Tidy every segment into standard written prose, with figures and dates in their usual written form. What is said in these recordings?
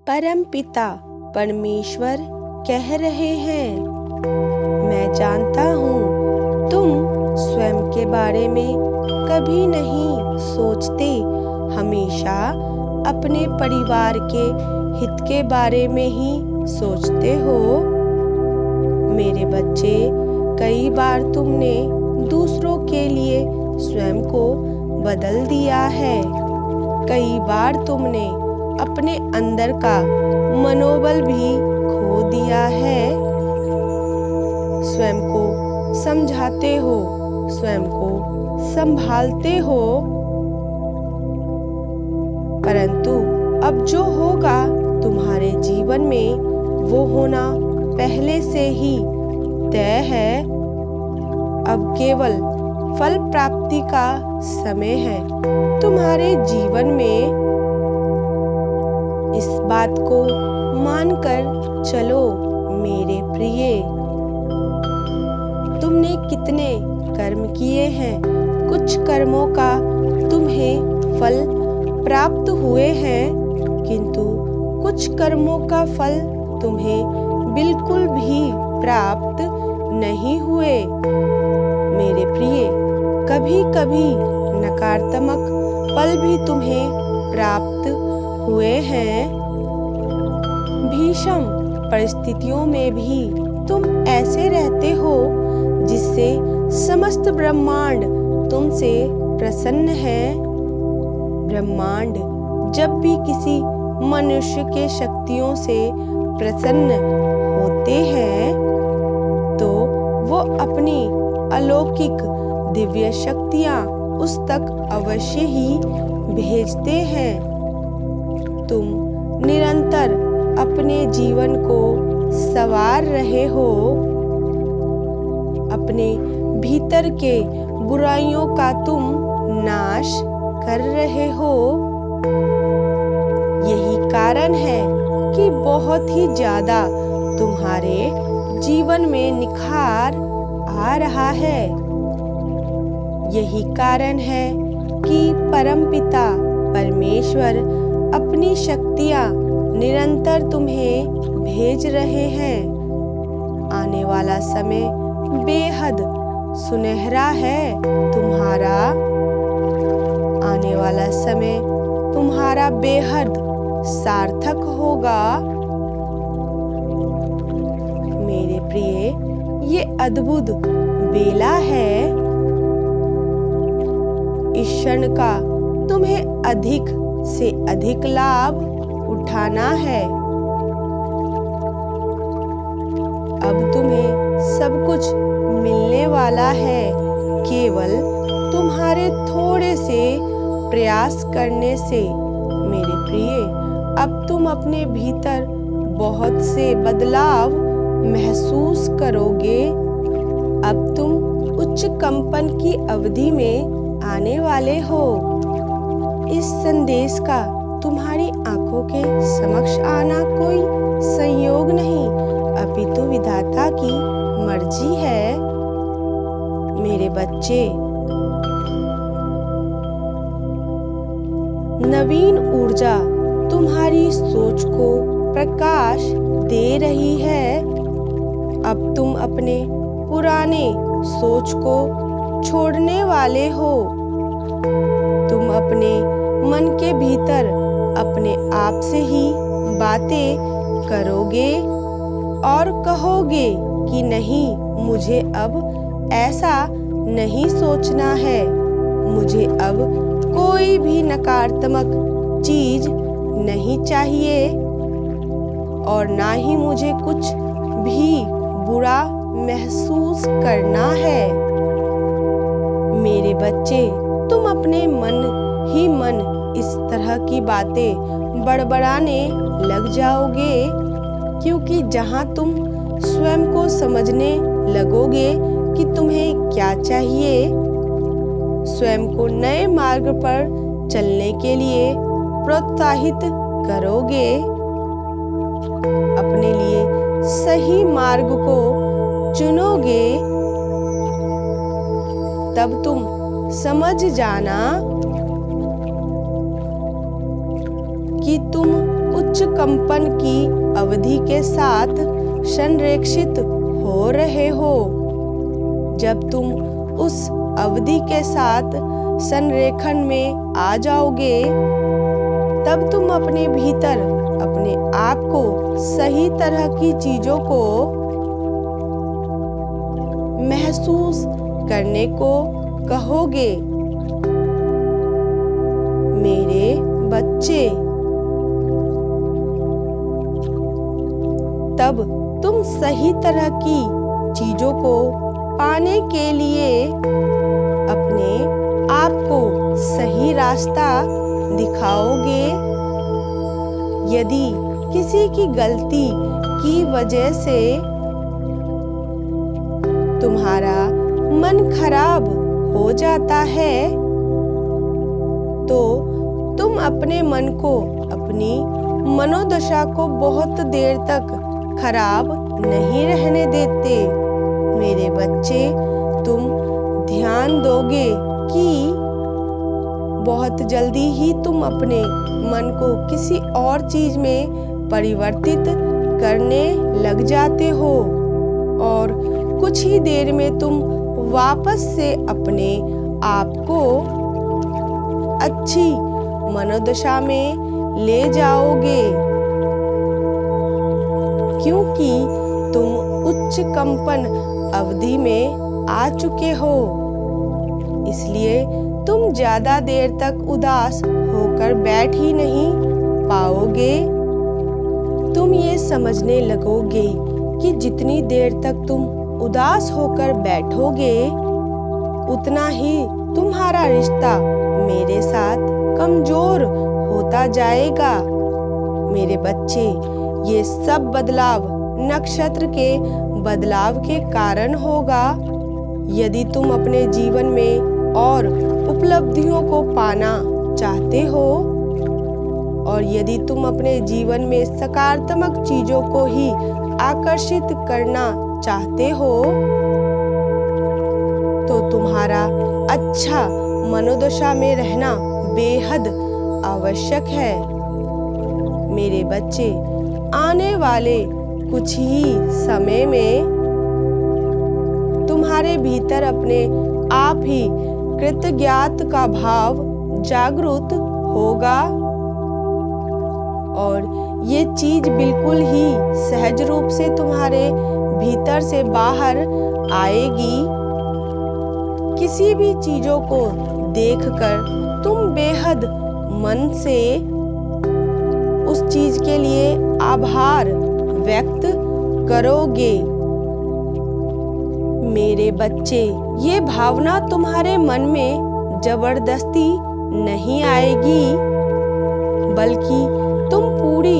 परमपिता परमेश्वर कह रहे हैं, मैं जानता हूँ तुम स्वयं के बारे में कभी नहीं सोचते, हमेशा अपने परिवार के हित के बारे में ही सोचते हो। मेरे बच्चे, कई बार तुमने दूसरों के लिए स्वयं को बदल दिया है। कई बार तुमने अपने अंदर का मनोबल भी खो दिया है। स्वयं को समझाते हो, स्वयं को संभालते हो, परंतु अब जो होगा तुम्हारे जीवन में वो होना पहले से ही तय है। अब केवल फल प्राप्ति का समय है तुम्हारे जीवन में। इस बात को मानकर चलो मेरे प्रिय। तुमने कितने कर्म किए हैं, कुछ कर्मों का तुम्हें फल प्राप्त हुए हैं, किंतु कुछ कर्मों का फल तुम्हें बिल्कुल भी प्राप्त नहीं हुए। मेरे प्रिय, कभी कभी नकारात्मक फल भी तुम्हें प्राप्त हुए हैं। भीषण परिस्थितियों में भी तुम ऐसे रहते हो जिससे समस्त ब्रह्मांड तुमसे प्रसन्न है। ब्रह्मांड जब भी किसी मनुष्य के शक्तियों से प्रसन्न होते हैं तो वो अपनी अलौकिक दिव्य शक्तियाँ उस तक अवश्य ही भेजते हैं। तुम निरंतर अपने जीवन को संवार रहे हो, अपने भीतर के बुराइयों का तुम नाश कर रहे हो। यही कारण है कि बहुत ही ज्यादा तुम्हारे जीवन में निखार आ रहा है। यही कारण है कि परमपिता परमेश्वर अपनी शक्तियाँ निरंतर तुम्हें भेज रहे हैं। आने वाला समय बेहद सुनहरा है तुम्हारा। आने वाला समय तुम्हारा बेहद सार्थक होगा। मेरे प्रिय, ये अद्भुत बेला है। इस क्षण का तुम्हें अधिक से अधिक लाभ उठाना है। अब तुम्हें सब कुछ मिलने वाला है, केवल तुम्हारे थोड़े से प्रयास करने से। मेरे प्रिय, अब तुम अपने भीतर बहुत से बदलाव महसूस करोगे। अब तुम उच्च कंपन की अवधि में आने वाले हो। इस संदेश का तुम्हारी आंखों के समक्ष आना कोई संयोग नहीं, अपितु विधाता की मर्जी है। मेरे बच्चे, नवीन ऊर्जा तुम्हारी सोच को प्रकाश दे रही है। अब तुम अपने पुराने सोच को छोड़ने वाले हो। तुम अपने मन के भीतर अपने आप से ही बातें करोगे और कहोगे कि नहीं, मुझे अब ऐसा नहीं सोचना है। मुझे अब कोई भी नकारात्मक चीज नहीं चाहिए और ना ही मुझे कुछ भी बुरा महसूस करना है। मेरे बच्चे, तुम अपने मन ही मन इस तरह की बातें बड़बड़ाने लग जाओगे, क्योंकि जहां तुम स्वयं को समझने लगोगे कि तुम्हें क्या चाहिए, स्वयं को नए मार्ग पर चलने के लिए प्रोत्साहित करोगे, अपने लिए सही मार्ग को चुनोगे, तब तुम समझ जाना कि तुम उच्च उच्च कंपन की अवधि के साथ संरेखित हो रहे हो। जब तुम उस अवधि के साथ संरेखण में आ जाओगे, तब तुम अपने भीतर अपने आप को सही तरह की चीजों को महसूस करने को कहोगे। मेरे बच्चे, तब तुम सही तरह की चीजों को पाने के लिए अपने आप को सही रास्ता दिखाओगे। यदि किसी की गलती की वजह से तुम्हारा मन खराब हो जाता है, तो तुम अपने मन को, अपनी मनोदशा को बहुत देर तक खराब नहीं रहने देते। मेरे बच्चे, तुम ध्यान दोगे कि बहुत जल्दी ही तुम अपने मन को किसी और चीज में परिवर्तित करने लग जाते हो और कुछ ही देर में तुम वापस से अपने आप को अच्छी मनोदशा में ले जाओगे, क्योंकि तुम उच्च कंपन अवधि में आ चुके हो। इसलिए तुम ज्यादा देर तक उदास होकर बैठ ही नहीं पाओगे। तुम ये समझने लगोगे कि जितनी देर तक तुम उदास होकर बैठोगे, उतना ही तुम्हारा रिश्ता मेरे साथ कमजोर होता जाएगा। मेरे बच्चे, ये सब बदलाव नक्षत्र के बदलाव के कारण होगा। यदि तुम अपने जीवन में और उपलब्धियों को पाना चाहते हो और यदि तुम अपने जीवन में सकारात्मक चीजों को ही आकर्षित करना चाहते हो, तो तुम्हारा अच्छा मनोदशा में रहना बेहद आवश्यक है। मेरे बच्चे, आने वाले कुछ ही समय में तुम्हारे भीतर अपने आप ही कृतज्ञता का भाव जागृत होगा और ये चीज बिल्कुल ही सहज रूप से तुम्हारे भीतर से बाहर आएगी। किसी भी चीजों को देखकर तुम बेहद मन से उस चीज के लिए आभार व्यक्त करोगे। मेरे बच्चे, ये भावना तुम्हारे मन में जबरदस्ती नहीं आएगी, बल्कि तुम पूरी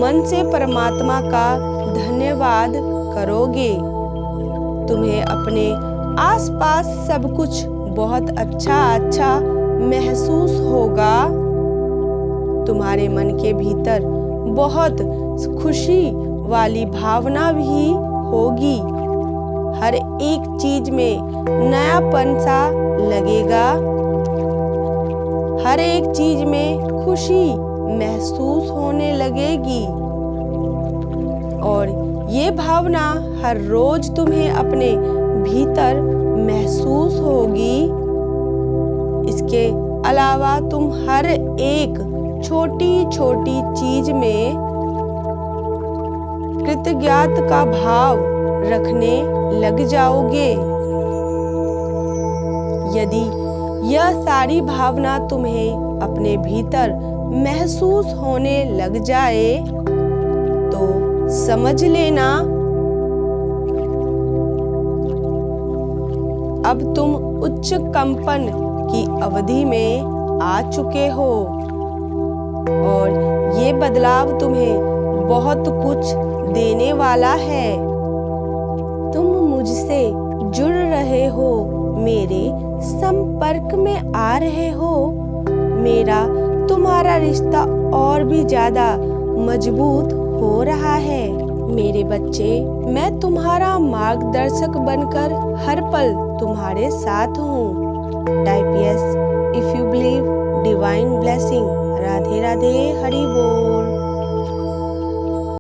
मन से परमात्मा का धन्यवाद करोगे। तुम्हें अपने आसपास सब कुछ बहुत अच्छा महसूस होगा। तुम्हारे मन के भीतर बहुत खुशी वाली भावना भी होगी। हर एक चीज में नयापन सा लगेगा। हर एक चीज में खुशी महसूस होने लगेगी और ये भावना हर रोज तुम्हें अपने भीतर महसूस होगी। इसके अलावा तुम हर एक छोटी छोटी चीज में कृतज्ञता का भाव रखने लग जाओगे। यदि यह सारी भावना तुम्हें अपने भीतर महसूस होने लग जाए, तो समझ लेना अब तुम उच्च कंपन की अवधि में आ चुके हो और ये बदलाव तुम्हें बहुत कुछ देने वाला है। तुम मुझसे जुड़ रहे हो, मेरे संपर्क में आ रहे हो। मेरा तुम्हारा रिश्ता और भी ज्यादा मजबूत हो रहा है। मेरे बच्चे, मैं तुम्हारा मार्गदर्शक बनकर हर पल तुम्हारे साथ हूँ। Type yes if you believe. Divine blessing. Radhe Radhe, Hari बोल।